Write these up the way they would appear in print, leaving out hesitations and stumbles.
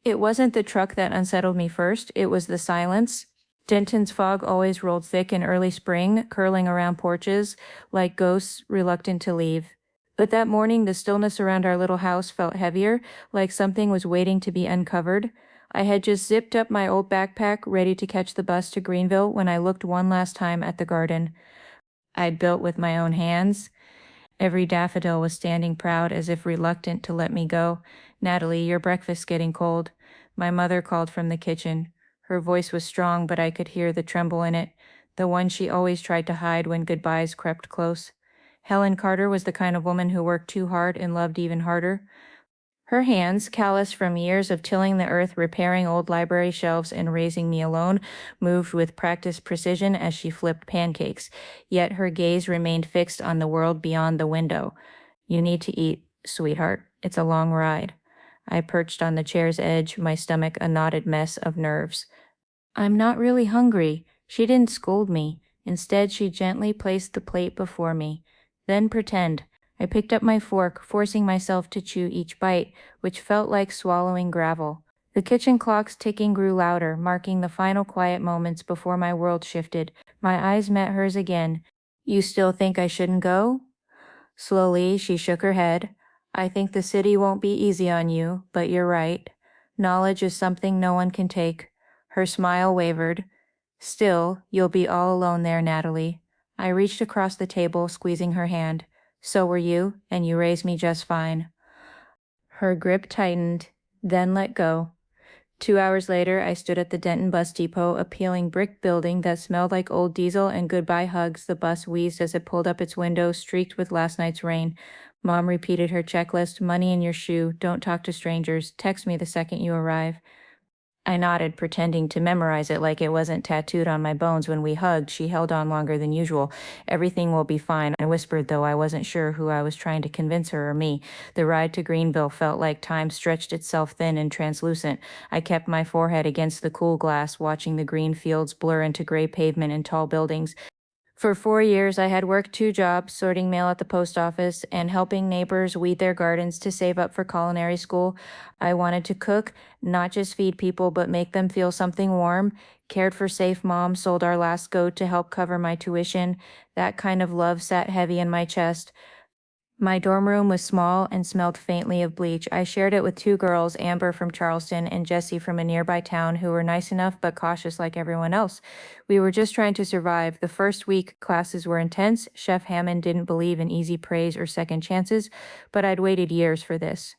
It wasn't the truck that unsettled me first, it was the silence. Denton's fog always rolled thick in early spring, curling around porches, like ghosts reluctant to leave. But that morning, the stillness around our little house felt heavier, like something was waiting to be uncovered. I had just zipped up my old backpack, ready to catch the bus to Greenville, when I looked one last time at the garden I'd built with my own hands. Every daffodil was standing proud, as if reluctant to let me go. "Natalie, your breakfast's getting cold." My mother called from the kitchen. Her voice was strong, but I could hear the tremble in it, the one she always tried to hide when goodbyes crept close. Helen Carter was the kind of woman who worked too hard and loved even harder. Her hands, calloused from years of tilling the earth, repairing old library shelves, and raising me alone, moved with practiced precision as she flipped pancakes, yet her gaze remained fixed on the world beyond the window. "You need to eat, sweetheart. It's a long ride." I perched on the chair's edge, my stomach a knotted mess of nerves. "I'm not really hungry." She didn't scold me. Instead, she gently placed the plate before me. "Then pretend." I picked up my fork, forcing myself to chew each bite, which felt like swallowing gravel. The kitchen clock's ticking grew louder, marking the final quiet moments before my world shifted. My eyes met hers again. "You still think I shouldn't go?" Slowly, she shook her head. "I think the city won't be easy on you, but you're right. Knowledge is something no one can take." Her smile wavered. "Still, you'll be all alone there, Natalie." I reached across the table, squeezing her hand. "So were you, and you raised me just fine." Her grip tightened, then let go. 2 hours later, I stood at the Denton bus depot, a peeling brick building that smelled like old diesel and goodbye hugs. The bus wheezed as it pulled up its window, streaked with last night's rain. Mom repeated her checklist: money in your shoe, don't talk to strangers, text me the second you arrive. I nodded, pretending to memorize it like it wasn't tattooed on my bones. When we hugged, she held on longer than usual. "Everything will be fine," I whispered, though I wasn't sure who I was trying to convince, her or me. The ride to Greenville felt like time stretched itself thin and translucent. I kept my forehead against the cool glass, watching the green fields blur into gray pavement and tall buildings. For 4 years, I had worked 2 jobs, sorting mail at the post office and helping neighbors weed their gardens to save up for culinary school. I wanted to cook, not just feed people, but make them feel something warm. Cared for safe mom, sold our last goat to help cover my tuition. That kind of love sat heavy in my chest. My dorm room was small and smelled faintly of bleach. I shared it with 2 girls, Amber from Charleston and Jessie from a nearby town, who were nice enough but cautious like everyone else. We were just trying to survive. The first week, classes were intense. Chef Hammond didn't believe in easy praise or second chances, but I'd waited years for this.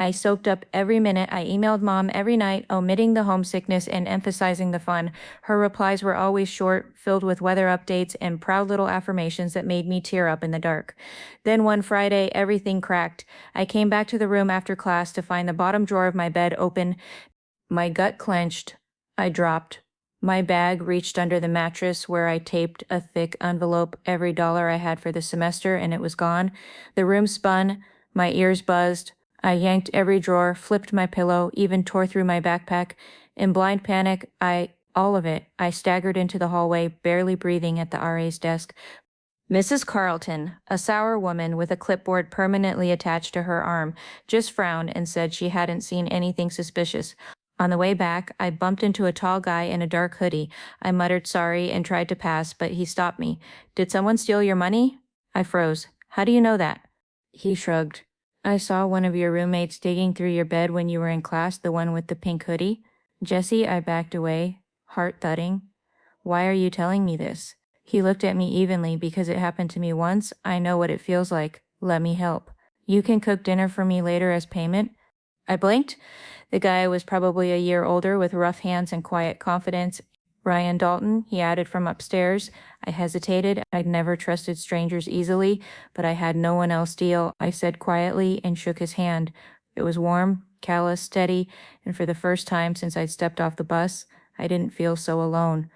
I soaked up every minute. I emailed Mom every night, omitting the homesickness and emphasizing the fun. Her replies were always short, filled with weather updates and proud little affirmations that made me tear up in the dark. Then one Friday, everything cracked. I came back to the room after class to find the bottom drawer of my bed open. My gut clenched. I dropped. My bag reached under the mattress, where I taped a thick envelope, every dollar I had for the semester, and it was gone. The room spun. My ears buzzed. I yanked every drawer, flipped my pillow, even tore through my backpack. In blind panic, all of it. I staggered into the hallway, barely breathing, at the RA's desk. Mrs. Carleton, a sour woman with a clipboard permanently attached to her arm, just frowned and said she hadn't seen anything suspicious. On the way back, I bumped into a tall guy in a dark hoodie. I muttered sorry and tried to pass, but he stopped me. "Did someone steal your money?" I froze. "How do you know that?" He shrugged. "I saw one of your roommates digging through your bed when you were in class, the one with the pink hoodie." "Jessie," I backed away, heart thudding. "Why are you telling me this?" He looked at me evenly. "Because it happened to me once. I know what it feels like. Let me help. You can cook dinner for me later as payment." I blinked. The guy was probably a year older, with rough hands and quiet confidence. "Ryan Dalton," he added from upstairs. I hesitated. I'd never trusted strangers easily, but I had no one else deal. I said quietly and shook his hand. It was warm, callous, steady, and for the first time since I'd stepped off the bus, I didn't feel so alone.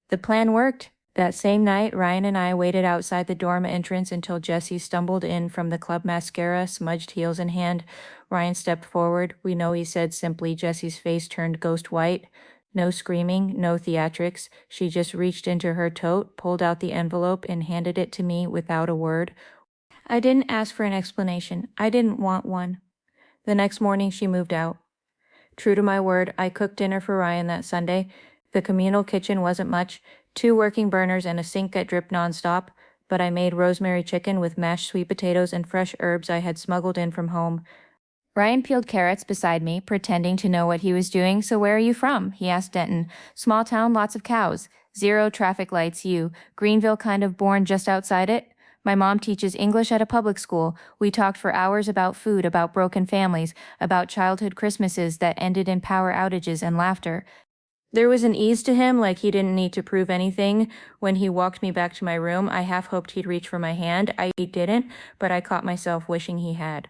The plan worked. That same night, Ryan and I waited outside the dorm entrance until Jessie stumbled in from the club mascara, smudged heels in hand. Ryan stepped forward. "We know," he said simply. Jessie's face turned ghost white. No screaming, no theatrics. She just reached into her tote, pulled out the envelope, and handed it to me without a word. I didn't ask for an explanation. I didn't want one. The next morning, she moved out. True to my word, I cooked dinner for Ryan that Sunday. The communal kitchen wasn't much, 2 working burners and a sink that dripped nonstop, but I made rosemary chicken with mashed sweet potatoes and fresh herbs I had smuggled in from home. Ryan peeled carrots beside me, pretending to know what he was doing. So where are you from? He asked Denton. Small town, lots of cows. 0 traffic lights, you. Greenville kind of born just outside it? My mom teaches English at a public school. We talked for hours about food, about broken families, about childhood Christmases that ended in power outages and laughter. There was an ease to him, like he didn't need to prove anything. When he walked me back to my room, I half hoped he'd reach for my hand. He didn't, but I caught myself wishing he had.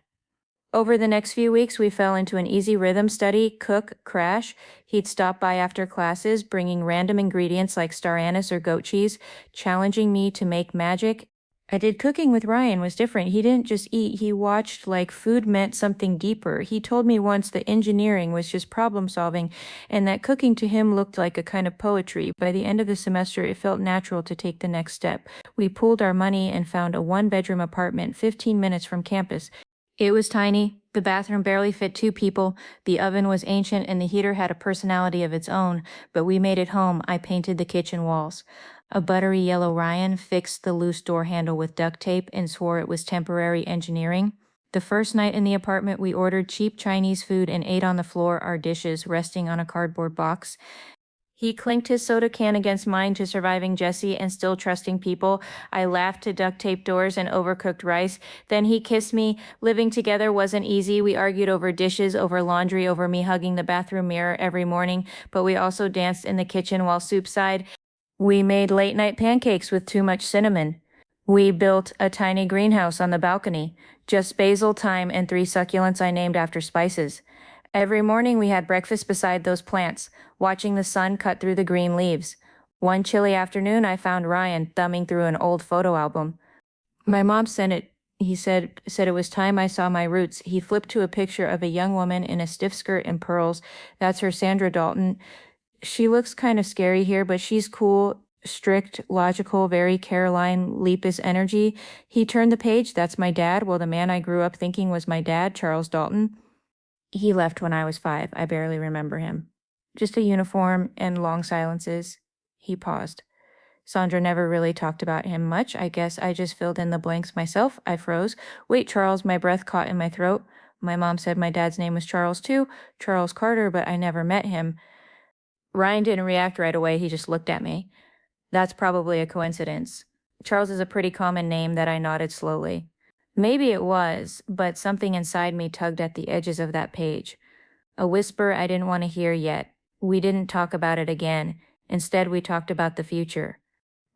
Over the next few weeks, we fell into an easy rhythm: study, cook, crash. He'd stop by after classes, bringing random ingredients like star anise or goat cheese, challenging me to make magic. I did cooking with Ryan was different. He didn't just eat, he watched like food meant something deeper. He told me once that engineering was just problem solving and that cooking to him looked like a kind of poetry. By the end of the semester, it felt natural to take the next step. We pooled our money and found a 1-bedroom apartment 15 minutes from campus. It was tiny. The bathroom barely fit 2 people. The oven was ancient and the heater had a personality of its own, but we made it home. I painted the kitchen walls. A buttery yellow Ryan fixed the loose door handle with duct tape and swore it was temporary engineering. The first night in the apartment, we ordered cheap Chinese food and ate on the floor, our dishes resting on a cardboard box. He clinked his soda can against mine to surviving Jesse and still trusting people. I laughed to duct tape doors and overcooked rice. Then he kissed me. Living together wasn't easy. We argued over dishes, over laundry, over me hugging the bathroom mirror every morning, but we also danced in the kitchen while soup sighed. We made late-night pancakes with too much cinnamon. We built a tiny greenhouse on the balcony, just basil, thyme, and 3 succulents I named after spices. Every morning we had breakfast beside those plants, watching the sun cut through the green leaves. One chilly afternoon, I found Ryan thumbing through an old photo album. My mom sent it. He said it was time I saw my roots. He flipped to a picture of a young woman in a stiff skirt and pearls. That's her Sandra Dalton. She looks kind of scary here, but she's cool, strict, logical, very Caroline Lepus energy. He turned the page. That's my dad. Well, the man I grew up thinking was my dad, Charles Dalton. He left when I was 5. I barely remember him. Just a uniform and long silences. He paused. Sandra never really talked about him much. I guess I just filled in the blanks myself. I froze. Wait, Charles, my breath caught in my throat. My mom said my dad's name was Charles too, Charles Carter, but I never met him. Ryan didn't react right away. He just looked at me. That's probably a coincidence. Charles is a pretty common name. That I nodded slowly. Maybe it was, but something inside me tugged at the edges of that page. A whisper I didn't want to hear yet. We didn't talk about it again. Instead, we talked about the future.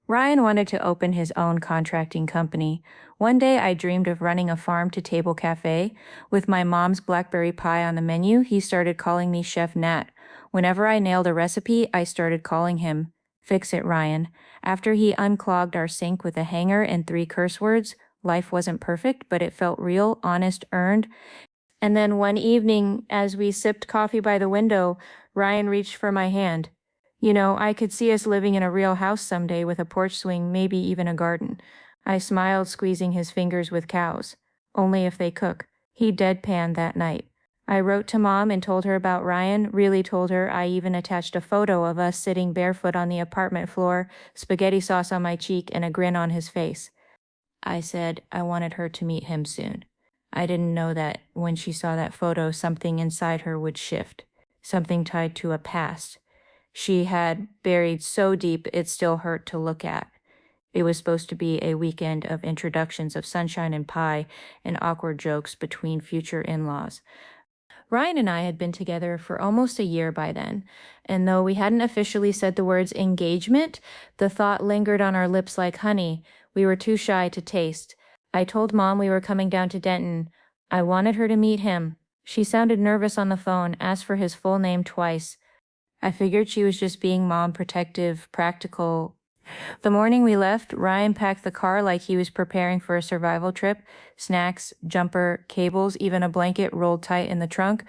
Ryan wanted to open his own contracting company. One day I dreamed of running a farm-to-table cafe. With my mom's blackberry pie on the menu, he started calling me Chef Nat. Whenever I nailed a recipe, I started calling him Fix It Ryan. After he unclogged our sink with a hanger and 3 curse words, life wasn't perfect, but it felt real, honest, earned. And then one evening, as we sipped coffee by the window, Ryan reached for my hand. You know, I could see us living in a real house someday with a porch swing, maybe even a garden. I smiled, squeezing his fingers with cows. Only if they cook. He deadpanned that night. I wrote to Mom and told her about Ryan, really told her. I even attached a photo of us sitting barefoot on the apartment floor, spaghetti sauce on my cheek and a grin on his face. I said I wanted her to meet him soon. I didn't know that when she saw that photo, something inside her would shift, something tied to a past she had buried so deep it still hurt to look at. It was supposed to be a weekend of introductions of sunshine and pie and awkward jokes between future in-laws. Ryan and I had been together for almost a year by then, and though we hadn't officially said the words engagement, the thought lingered on our lips like honey. We were too shy to taste. I told Mom we were coming down to Denton. I wanted her to meet him. She sounded nervous on the phone, asked for his full name twice. I figured she was just being mom, protective, practical. The morning we left, Ryan packed the car like he was preparing for a survival trip. Snacks, jumper, cables, even a blanket rolled tight in the trunk.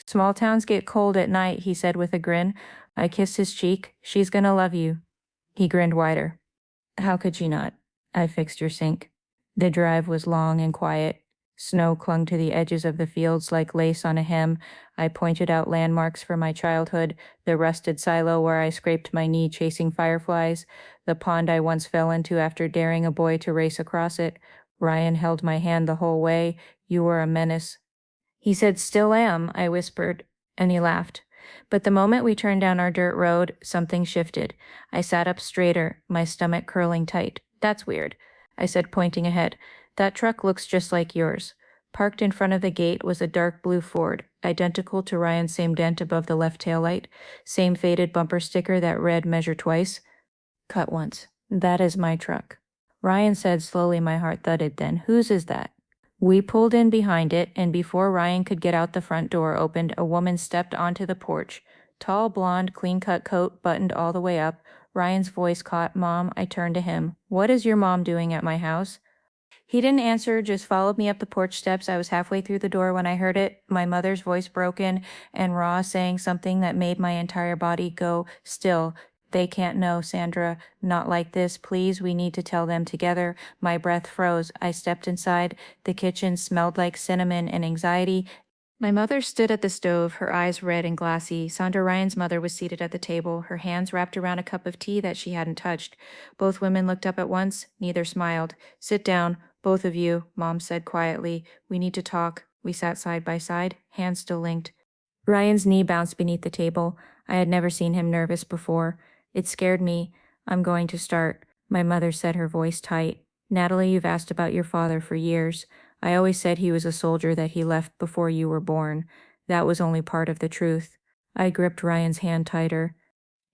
Small towns get cold at night, he said with a grin. I kissed his cheek. She's gonna love you. He grinned wider. How could she not? I fixed your sink. The drive was long and quiet. Snow clung to the edges of the fields like lace on a hem. I pointed out landmarks for my childhood, the rusted silo where I scraped my knee chasing fireflies, the pond I once fell into after daring a boy to race across it. Ryan held my hand the whole way. You were a menace. He said, "Still am," I whispered, and he laughed. But the moment we turned down our dirt road, something shifted. I sat up straighter, my stomach curling tight. "That's weird," I said, pointing ahead. "That truck looks just like yours." Parked in front of the gate was a dark blue Ford, identical to Ryan's, same dent above the left taillight, same faded bumper sticker that read "Measure twice, cut once." "That is my truck." Ryan said slowly. My heart thudded. "Then whose is that?" We pulled in behind it, and before Ryan could get out, the front door opened. A woman stepped onto the porch. Tall, blonde, clean-cut coat buttoned all the way up. Ryan's voice caught. "Mom," I turned to him. "What is your mom doing at my house?" He didn't answer, just followed me up the porch steps. I was halfway through the door when I heard it, my mother's voice broken and raw, saying something that made my entire body go still. "They can't know, Sandra. Not like this. Please, we need to tell them together." My breath froze. I stepped inside. The kitchen smelled like cinnamon and anxiety. My mother stood at the stove, her eyes red and glassy. Sandra Ryan's mother was seated at the table, her hands wrapped around a cup of tea that she hadn't touched. Both women looked up at once. Neither smiled. "Sit down, both of you," Mom said quietly. "We need to talk." We sat side by side, hands still linked. Ryan's knee bounced beneath the table. I had never seen him nervous before. It scared me. "I'm going to start," my mother said, her voice tight. "Natalie, you've asked about your father for years. I always said he was a soldier, that he left before you were born. That was only part of the truth." I gripped Ryan's hand tighter.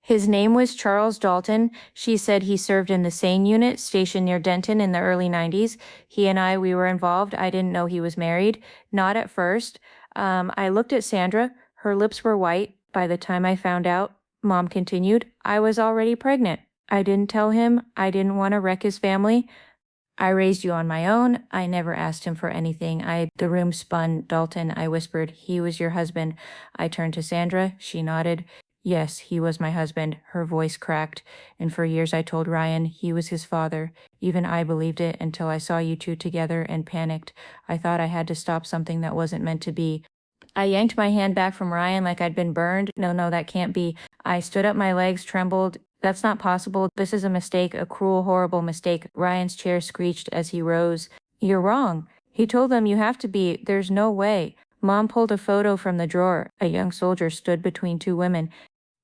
"His name was Charles Dalton." She said he served in the Seine unit stationed near Denton in the early 90s. "He and we were involved. I didn't know he was married. Not at first." I looked at Sandra. Her lips were white. "By the time I found out," Mom continued, "I was already pregnant. I didn't tell him. I didn't want to wreck his family. I raised you on my own. I never asked him for anything. The room spun. "Dalton," I whispered. "He was your husband." I turned to Sandra. She nodded. "Yes, he was my husband." Her voice cracked. "And for years I told Ryan he was his father. Even I believed it until I saw you two together and panicked. I thought I had to stop something that wasn't meant to be." I yanked my hand back from Ryan like I'd been burned. No, that can't be." I stood up, my legs trembled. "That's not possible. This is a mistake, a cruel, horrible mistake." Ryan's chair screeched as he rose. "You're wrong. He told them you have to be. There's no way." Mom pulled a photo from the drawer. A young soldier stood between two women.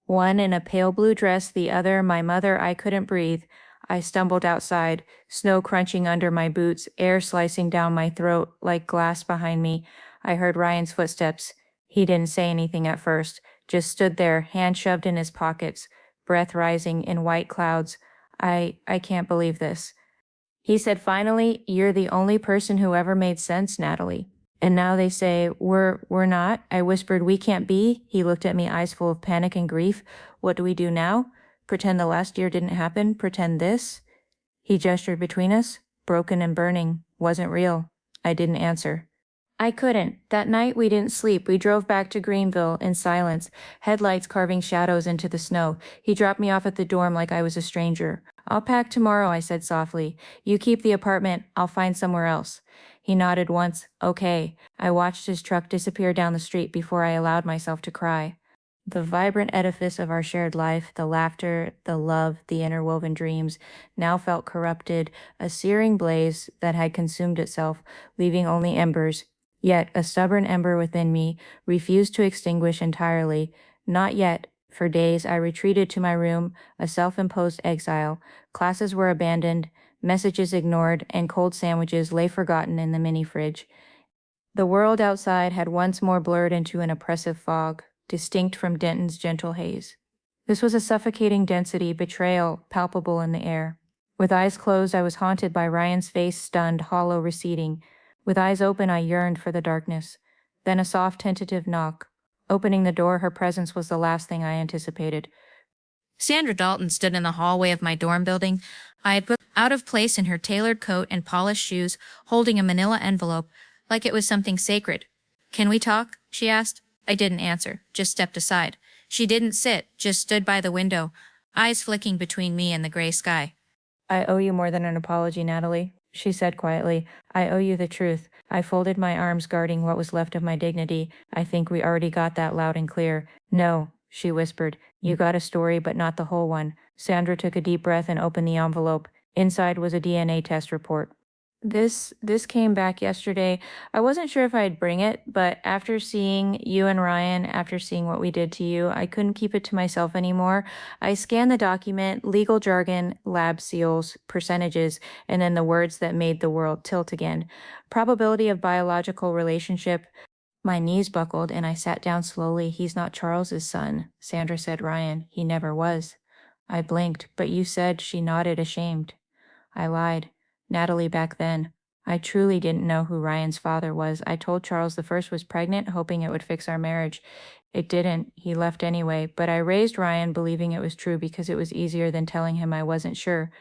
One in a pale blue dress, the other my mother. I couldn't breathe. I stumbled outside, snow crunching under my boots, air slicing down my throat like glass behind me. I heard Ryan's footsteps. He didn't say anything at first, just stood there, hands shoved in his pockets, breath rising in white clouds. I can't believe this." He said finally, "You're the only person who ever made sense, Natalie." "And now they say we're not." I whispered. "We can't be." He looked at me, eyes full of panic and grief. "What do we do now? Pretend the last year didn't happen? Pretend this?" He gestured between us. "Broken and burning. Wasn't real." I didn't answer. I couldn't. That night we didn't sleep. We drove back to Greenville in silence, headlights carving shadows into the snow. He dropped me off at the dorm like I was a stranger. "I'll pack tomorrow," I said softly. "You keep the apartment. I'll find somewhere else." He nodded once. "Okay." I watched his truck disappear down the street before I allowed myself to cry. The vibrant edifice of our shared life, the laughter, the love, the interwoven dreams, now felt corrupted, a searing blaze that had consumed itself, leaving only embers. Yet a stubborn ember within me refused to extinguish entirely. Not yet. For days I retreated to my room, a self-imposed exile. Classes were abandoned, messages ignored, and cold sandwiches lay forgotten in the mini fridge. The world outside had once more blurred into an oppressive fog, distinct from Denton's gentle haze. This was a suffocating density, betrayal palpable in the air. With eyes closed, I was haunted by Ryan's face, stunned, hollow, receding. With eyes open, I yearned for the darkness. Then a soft, tentative knock. Opening the door, her presence was the last thing I anticipated. Sandra Dalton stood in the hallway of my dorm building. I had put out of place in her tailored coat and polished shoes, holding a manila envelope, like it was something sacred. "Can we talk?" she asked. I didn't answer, just stepped aside. She didn't sit, just stood by the window, eyes flicking between me and the gray sky. "I owe you more than an apology, Natalie." she said quietly. I owe you the truth. I folded my arms, guarding what was left of my dignity. I think we already got that loud and clear. No, she whispered. You got a story, but not the whole one. Sandra took a deep breath and opened the envelope. Inside was a DNA test report. This came back yesterday. I wasn't sure if I'd bring it, but after seeing you and Ryan, after seeing what we did to you, I couldn't keep it to myself anymore. I scanned the document, legal jargon, lab seals, percentages, and then the words that made the world tilt again. Probability of biological relationship. My knees buckled and I sat down slowly. He's not Charles's son. Sandra said Ryan. He never was. I blinked, but you said. She nodded, ashamed. I lied. Natalie, back then. I truly didn't know who Ryan's father was. I told Charles the first was pregnant, hoping it would fix our marriage. It didn't. He left anyway, but I raised Ryan believing it was true because it was easier than telling him I wasn't sure.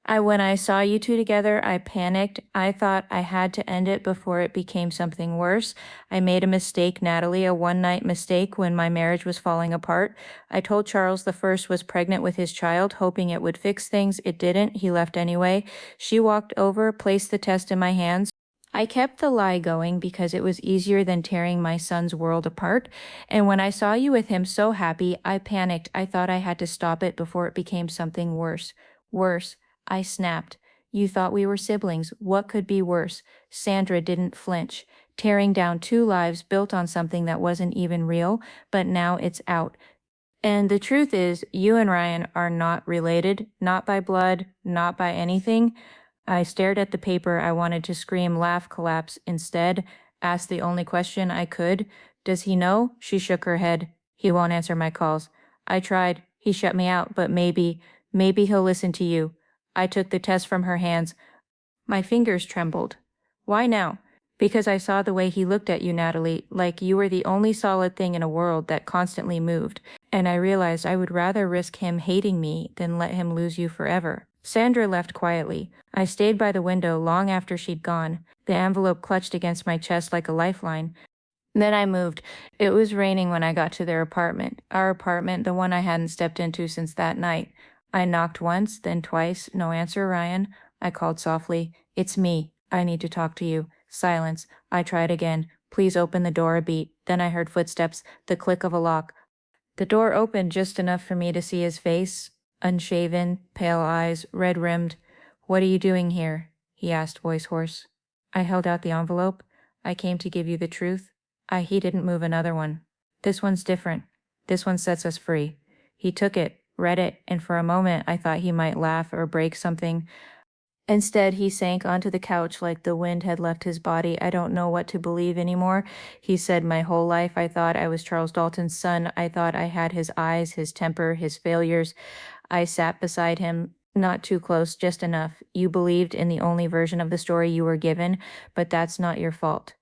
When I saw you two together, I panicked. I thought I had to end it before it became something worse. I made a mistake, Natalie, a one-night mistake when my marriage was falling apart. I told Charles the first was pregnant with his child, hoping it would fix things. It didn't. He left anyway. She walked over, placed the test in my hands. I kept the lie going because it was easier than tearing my son's world apart. And when I saw you with him so happy, I panicked. I thought I had to stop it before it became something worse. Worse. I snapped. You thought we were siblings. What could be worse? Sandra didn't flinch, tearing down two lives built on something that wasn't even real, but now it's out. And the truth is, you and Ryan are not related, not by blood, not by anything. I stared at the paper. I wanted to scream, laugh, collapse. Instead, asked the only question I could. Does he know? She shook her head. He won't answer my calls. I tried. He shut me out, but maybe he'll listen to you. I took the test from her hands. My fingers trembled. Why now? Because I saw the way he looked at you, Natalie, like you were the only solid thing in a world that constantly moved, and I realized I would rather risk him hating me than let him lose you forever. Sandra left quietly. I stayed by the window long after she'd gone. The envelope clutched against my chest like a lifeline. Then I moved. It was raining when I got to their apartment. Our apartment, the one I hadn't stepped into since that night. I knocked once, then twice. No answer, Ryan. I called softly. It's me. I need to talk to you. Silence. I tried again. Please open the door a beat. Then I heard footsteps, the click of a lock. The door opened just enough for me to see his face. Unshaven, pale eyes, red-rimmed. What are you doing here? He asked, voice hoarse. I held out the envelope. I came to give you the truth. He didn't move another one. This one's different. This one sets us free. He took it, read it, and for a moment I thought he might laugh or break something. Instead, he sank onto the couch like the wind had left his body. I don't know what to believe anymore. He said, my whole life I thought I was Charles Dalton's son. I thought I had his eyes, his temper, his failures. I sat beside him, not too close, just enough. You believed in the only version of the story you were given, but that's not your fault.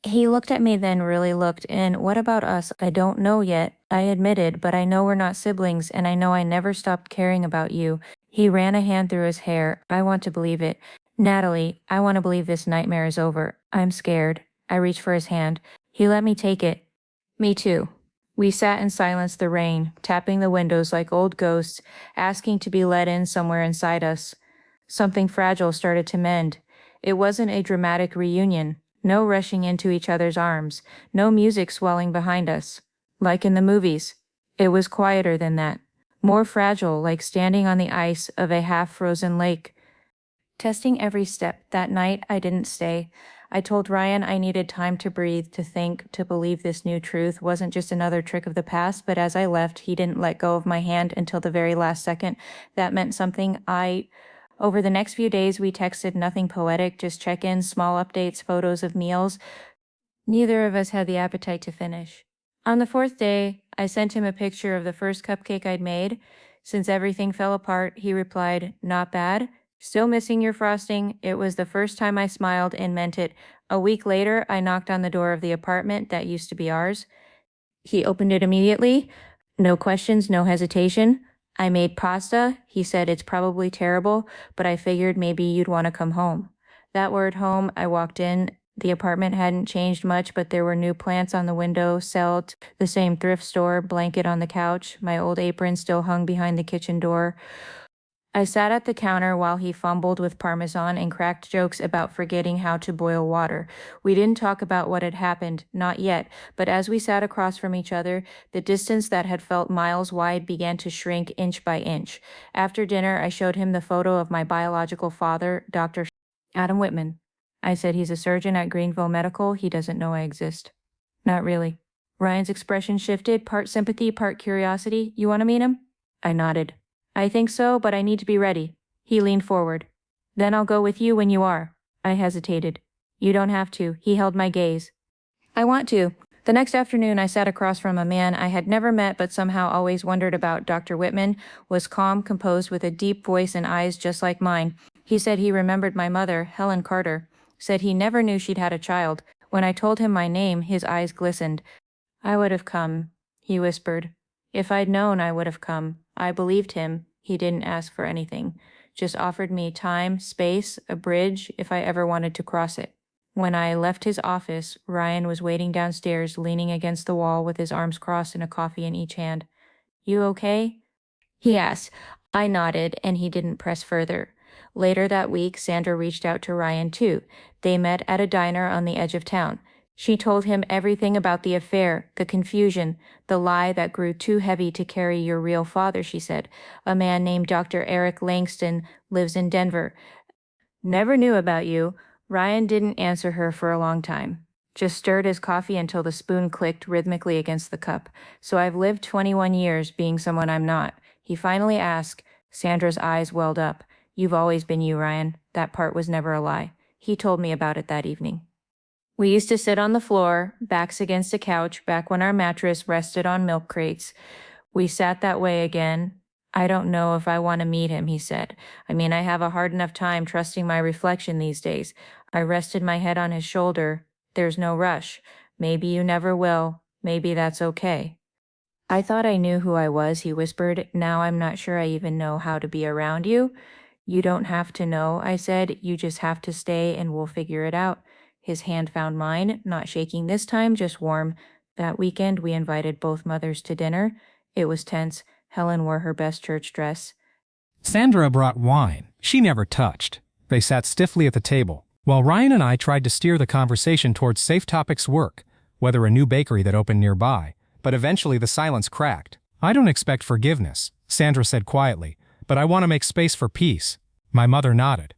He looked at me, then really looked, and what about us? I don't know yet. I admitted, but I know we're not siblings, and I know I never stopped caring about you. He ran a hand through his hair. I want to believe it. Natalie, I want to believe this nightmare is over. I'm scared. I reached for his hand. He let me take it. Me too. We sat in silence, the rain, tapping the windows like old ghosts, asking to be let in somewhere inside us. Something fragile started to mend. It wasn't a dramatic reunion. No rushing into each other's arms. No music swelling behind us. Like in the movies. It was quieter than that. More fragile, like standing on the ice of a half-frozen lake. Testing every step, that night I didn't stay. I told Ryan I needed time to breathe, to think, to believe this new truth wasn't just another trick of the past, but as I left, he didn't let go of my hand until the very last second. That meant something. Over the next few days, we texted nothing poetic, just check-ins, small updates, photos of meals. Neither of us had the appetite to finish. On the fourth day, I sent him a picture of the first cupcake I'd made. Since everything fell apart, he replied, not bad. Still missing your frosting. It was the first time I smiled and meant it. A week later, I knocked on the door of the apartment that used to be ours. He opened it immediately. No questions, no hesitation. I made pasta. He said it's probably terrible, but I figured maybe you'd want to come home. That word home, I walked in. The apartment hadn't changed much, but there were new plants on the window, the same thrift store, blanket on the couch. My old apron still hung behind the kitchen door. I sat at the counter while he fumbled with Parmesan and cracked jokes about forgetting how to boil water. We didn't talk about what had happened, not yet, but as we sat across from each other, the distance that had felt miles wide began to shrink inch by inch. After dinner, I showed him the photo of my biological father, Dr. Adam Whitman. I said he's a surgeon at Greenville Medical. He doesn't know I exist. Not really. Ryan's expression shifted, part sympathy, part curiosity. You want to meet him? I nodded. I think so, but I need to be ready. He leaned forward. Then I'll go with you when you are. I hesitated. You don't have to. He held my gaze. I want to. The next afternoon, I sat across from a man I had never met but somehow always wondered about. Dr. Whitman was calm, composed, with a deep voice and eyes just like mine. He said he remembered my mother, Helen Carter. Said he never knew she'd had a child. When I told him my name, his eyes glistened. I would have come, he whispered. If I'd known, I would have come. I believed him. He didn't ask for anything. Just offered me time, space, a bridge, if I ever wanted to cross it. When I left his office, Ryan was waiting downstairs, leaning against the wall with his arms crossed and a coffee in each hand. You okay? He asked. I nodded, and he didn't press further. Later that week, Sandra reached out to Ryan too. They met at a diner on the edge of town. She told him everything about the affair, the confusion, the lie that grew too heavy to carry your real father, she said. A man named Dr. Eric Langston lives in Denver. Never knew about you. Ryan didn't answer her for a long time. Just stirred his coffee until the spoon clicked rhythmically against the cup. So I've lived 21 years being someone I'm not. He finally asked. Sandra's eyes welled up. You've always been you, Ryan. That part was never a lie. He told me about it that evening. We used to sit on the floor, backs against a couch, back when our mattress rested on milk crates. We sat that way again. I don't know if I want to meet him, he said. I mean, I have a hard enough time trusting my reflection these days. I rested my head on his shoulder. There's no rush. Maybe you never will. Maybe that's okay. I thought I knew who I was, he whispered. Now I'm not sure I even know how to be around you. You don't have to know, I said. You just have to stay and we'll figure it out. His hand found mine, not shaking this time, just warm. That weekend, we invited both mothers to dinner. It was tense. Helen wore her best church dress. Sandra brought wine. She never touched. They sat stiffly at the table, while Ryan and I tried to steer the conversation towards safe topics: work, whether a new bakery that opened nearby. But eventually the silence cracked. I don't expect forgiveness, Sandra said quietly, but I want to make space for peace. My mother nodded.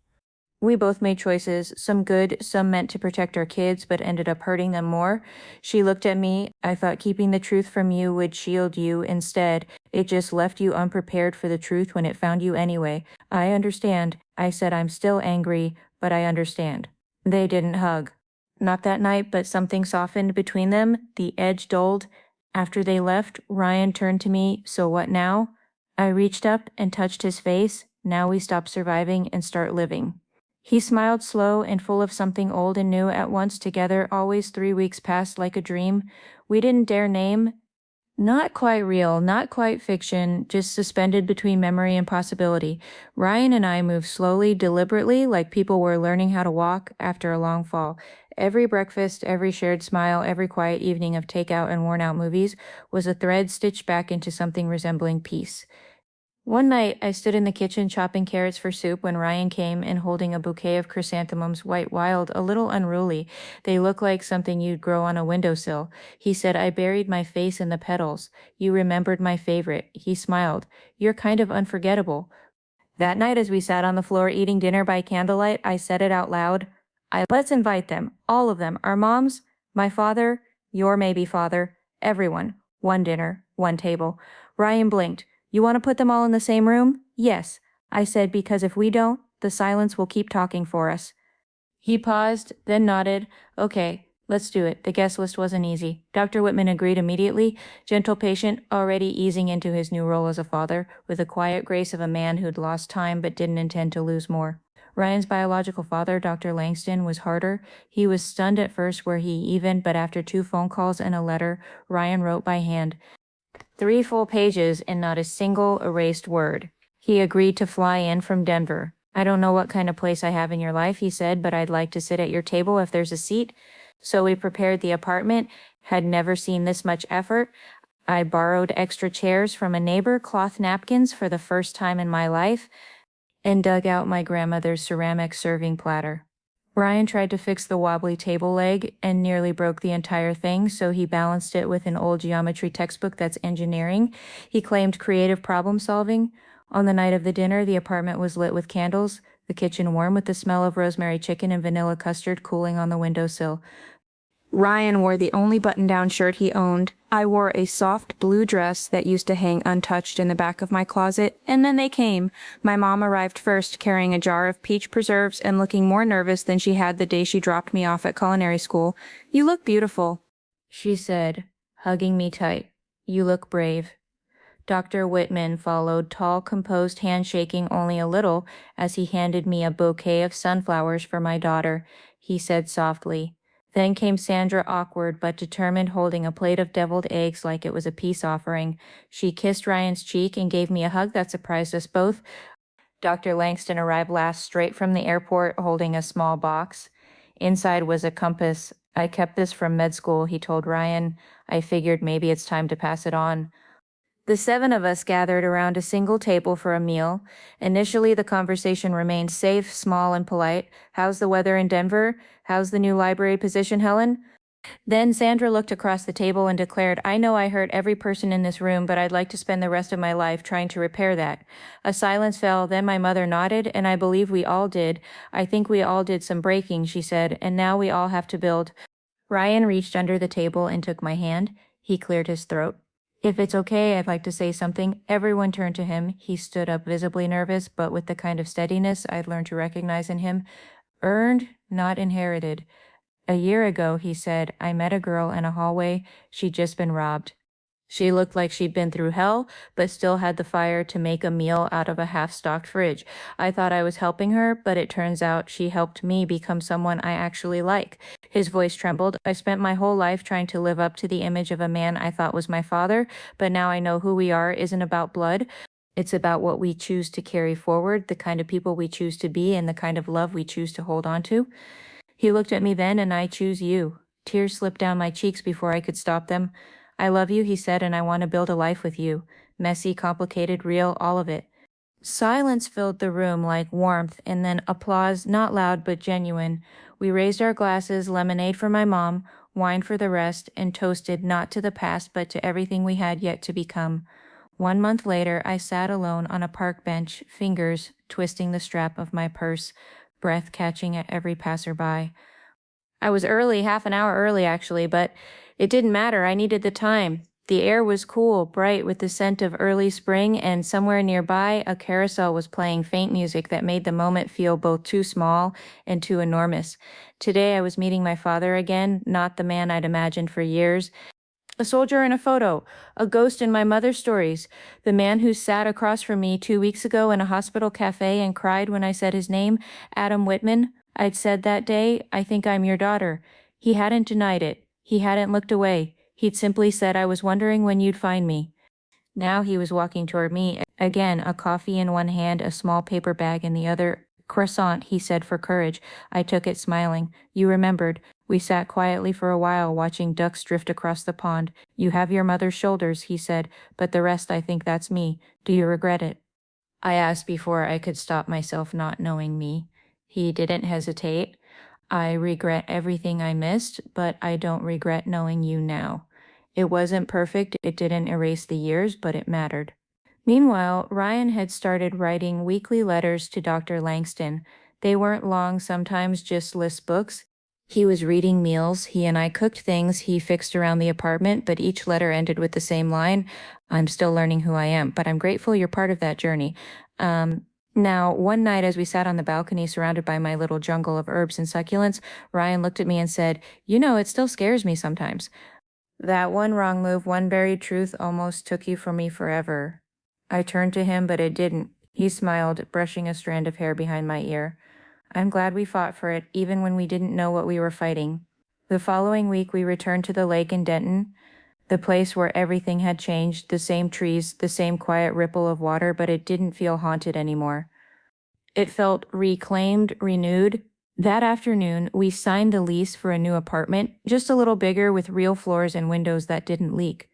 We both made choices, some good, some meant to protect our kids, but ended up hurting them more. She looked at me. I thought keeping the truth from you would shield you. Instead, it just left you unprepared for the truth when it found you anyway. I understand. I said I'm still angry, but I understand. They didn't hug. Not that night, but something softened between them. The edge dulled. After they left, Ryan turned to me. So what now? I reached up and touched his face. Now we stop surviving and start living. He smiled, slow and full of something old and new at once. Together, always 3 weeks passed like a dream. We didn't dare name. Not quite real, not quite fiction, just suspended between memory and possibility. Ryan and I moved slowly, deliberately, like people were learning how to walk after a long fall. Every breakfast, every shared smile, every quiet evening of takeout and worn-out movies was a thread stitched back into something resembling peace. One night, I stood in the kitchen chopping carrots for soup when Ryan came in holding a bouquet of chrysanthemums, white wild, a little unruly. They look like something you'd grow on a windowsill. He said, I buried my face in the petals. You remembered my favorite. He smiled. You're kind of unforgettable. That night, as we sat on the floor eating dinner by candlelight, I said it out loud. Let's invite them, all of them, our moms, my father, your maybe father, everyone. One dinner, one table. Ryan blinked. You want to put them all in the same room? Yes, I said, because if we don't, the silence will keep talking for us. He paused, then nodded. Okay, let's do it. The guest list wasn't easy. Dr. Whitman agreed immediately, gentle patient, already easing into his new role as a father, with the quiet grace of a man who'd lost time but didn't intend to lose more. Ryan's biological father, Dr. Langston, was harder. He was stunned at first where he even, but after 2 phone calls and a letter Ryan wrote by hand, 3 full pages and not a single erased word. He agreed to fly in from Denver. I don't know what kind of place I have in your life, he said, but I'd like to sit at your table if there's a seat. So we prepared the apartment, had never seen this much effort. I borrowed extra chairs from a neighbor, cloth napkins for the first time in my life. and dug out my grandmother's ceramic serving platter. Ryan tried to fix the wobbly table leg and nearly broke the entire thing, so he balanced it with an old geometry textbook that's engineering. He claimed creative problem solving. On the night of the dinner, the apartment was lit with candles, the kitchen warm with the smell of rosemary chicken and vanilla custard cooling on the windowsill. Ryan wore the only button-down shirt he owned. I wore a soft blue dress that used to hang untouched in the back of my closet, and then they came. My mom arrived first, carrying a jar of peach preserves and looking more nervous than she had the day she dropped me off at culinary school. "You look beautiful," she said, hugging me tight. "You look brave." Dr. Whitman followed, tall, composed, handshaking only a little, as he handed me a bouquet of sunflowers for my daughter. He said softly. Then came Sandra, awkward but determined, holding a plate of deviled eggs like it was a peace offering. She kissed Ryan's cheek and gave me a hug that surprised us both. Dr. Langston arrived last, straight from the airport, holding a small box. Inside was a compass. "I kept this from med school," he told Ryan. "I figured maybe it's time to pass it on." The seven of us gathered around a single table for a meal. Initially, the conversation remained safe, small, and polite. "How's the weather in Denver? How's the new library position, Helen?" Then Sandra looked across the table and declared, "I know I hurt every person in this room, but I'd like to spend the rest of my life trying to repair that." A silence fell, then my mother nodded, and I believe we all did. "I think we all did some breaking," she said, "and now we all have to build." Ryan reached under the table and took my hand. He cleared his throat. "If it's okay, I'd like to say something." Everyone turned to him. He stood up, visibly nervous, but with the kind of steadiness I'd learned to recognize in him. "Earned, not inherited. A year ago," he said, "I met a girl in a hallway. She'd just been robbed. She looked like she'd been through hell, but still had the fire to make a meal out of a half-stocked fridge. I thought I was helping her, but it turns out she helped me become someone I actually like." His voice trembled. "I spent my whole life trying to live up to the image of a man I thought was my father, but now I know who we are isn't about blood. It's about what we choose to carry forward, the kind of people we choose to be, and the kind of love we choose to hold on to." He looked at me then, and "I choose you." Tears slipped down my cheeks before I could stop them. "I love you," he said, "and I want to build a life with you. Messy, complicated, real, all of it." Silence filled the room like warmth, and then applause, not loud but genuine. We raised our glasses, lemonade for my mom, wine for the rest, and toasted not to the past but to everything we had yet to become. 1 month later, I sat alone on a park bench, fingers twisting the strap of my purse, breath catching at every passerby. I was early, half an hour early actually, but it didn't matter. I needed the time. The air was cool, bright with the scent of early spring, and somewhere nearby, a carousel was playing faint music that made the moment feel both too small and too enormous. Today I was meeting my father again, not the man I'd imagined for years. A soldier in a photo, a ghost in my mother's stories, the man who sat across from me 2 weeks ago in a hospital cafe and cried when I said his name, Adam Whitman. I'd said that day, "I think I'm your daughter." He hadn't denied it. He hadn't looked away. He'd simply said, "I was wondering when you'd find me." Now he was walking toward me, again, a coffee in one hand, a small paper bag in the other. "Croissant," he said for courage. I took it, smiling. "You remembered." We sat quietly for a while, watching ducks drift across the pond. "You have your mother's shoulders," he said, "but the rest, I think that's me. Do you regret it?" I asked before I could stop myself not knowing me. He didn't hesitate. "I regret everything I missed, but I don't regret knowing you now. It wasn't perfect, it didn't erase the years, but it mattered." Meanwhile, Ryan had started writing weekly letters to Dr. Langston. They weren't long, sometimes just list books. He was reading meals. He and I cooked things he fixed around the apartment, but each letter ended with the same line: "I'm still learning who I am, but I'm grateful you're part of that journey." Now, one night as we sat on the balcony surrounded by my little jungle of herbs and succulents, Ryan looked at me and said, "You know, it still scares me sometimes. That one wrong move, one buried truth almost took you from me forever." I turned to him, but it didn't. He smiled, brushing a strand of hair behind my ear. "I'm glad we fought for it, even when we didn't know what we were fighting." The following week, we returned to the lake in Denton, the place where everything had changed, the same trees, the same quiet ripple of water, but it didn't feel haunted anymore. It felt reclaimed, renewed. That afternoon, we signed the lease for a new apartment, just a little bigger with real floors and windows that didn't leak.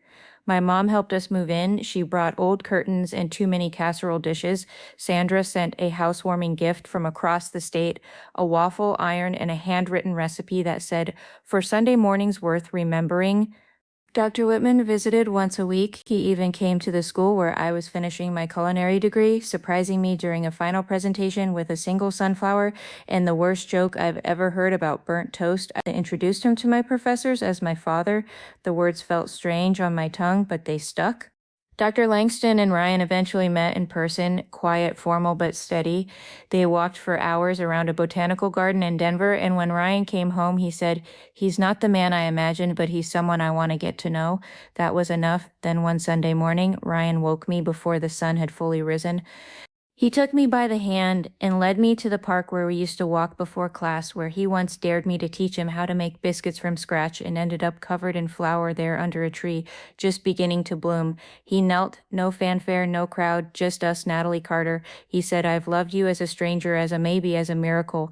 My mom helped us move in. She brought old curtains and too many casserole dishes. Sandra sent a housewarming gift from across the state, a waffle iron and a handwritten recipe that said, "For Sunday mornings worth remembering." Dr. Whitman visited once a week. He even came to the school where I was finishing my culinary degree, surprising me during a final presentation with a single sunflower and the worst joke I've ever heard about burnt toast. I introduced him to my professors as my father. The words felt strange on my tongue, but they stuck. Dr. Langston and Ryan eventually met in person, quiet, formal, but steady. They walked for hours around a botanical garden in Denver, and when Ryan came home, he said, "He's not the man I imagined, but he's someone I want to get to know." That was enough. Then one Sunday morning, Ryan woke me before the sun had fully risen. He took me by the hand and led me to the park where we used to walk before class, where he once dared me to teach him how to make biscuits from scratch and ended up covered in flour there under a tree, just beginning to bloom. He knelt, no fanfare, no crowd, just us, Natalie Carter. He said, "I've loved you as a stranger, as a maybe, as a miracle.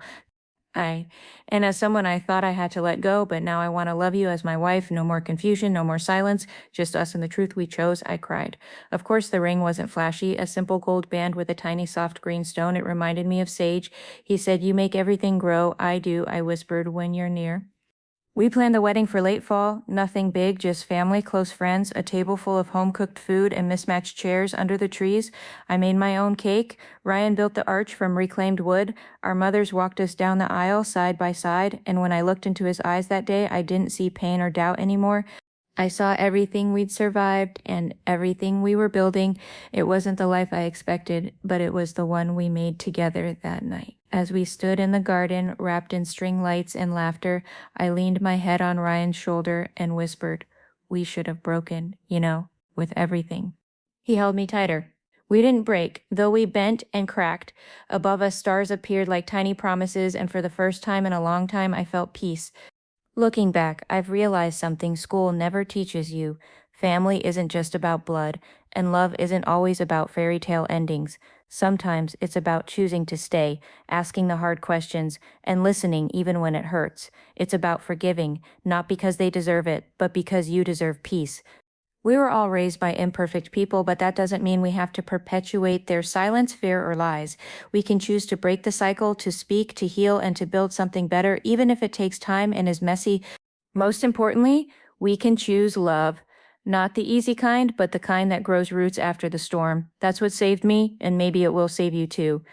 And as someone I thought I had to let go, but now I want to love you as my wife. No more confusion, no more silence, just us and the truth we chose." I cried. Of course, the ring wasn't flashy, a simple gold band with a tiny soft green stone. It reminded me of Sage. He said, "You make everything grow." "I do," I whispered, "when you're near." We planned the wedding for late fall, nothing big, just family, close friends, a table full of home-cooked food and mismatched chairs under the trees. I made my own cake. Ryan built the arch from reclaimed wood. Our mothers walked us down the aisle side by side, and when I looked into his eyes that day, I didn't see pain or doubt anymore. I saw everything we'd survived and everything we were building. It wasn't the life I expected, but it was the one we made together that night. As we stood in the garden, wrapped in string lights and laughter, I leaned my head on Ryan's shoulder and whispered, "We should have broken, with everything." He held me tighter. We didn't break, though we bent and cracked. Above us, stars appeared like tiny promises, and for the first time in a long time, I felt peace. Looking back, I've realized something school never teaches you. Family isn't just about blood, and love isn't always about fairy tale endings. Sometimes it's about choosing to stay, asking the hard questions, and listening even when it hurts. It's about forgiving, not because they deserve it, but because you deserve peace. We were all raised by imperfect people, but that doesn't mean we have to perpetuate their silence, fear, or lies. We can choose to break the cycle, to speak, to heal, and to build something better, even if it takes time and is messy. Most importantly, we can choose love. Not the easy kind, but the kind that grows roots after the storm. That's what saved me, and maybe it will save you too.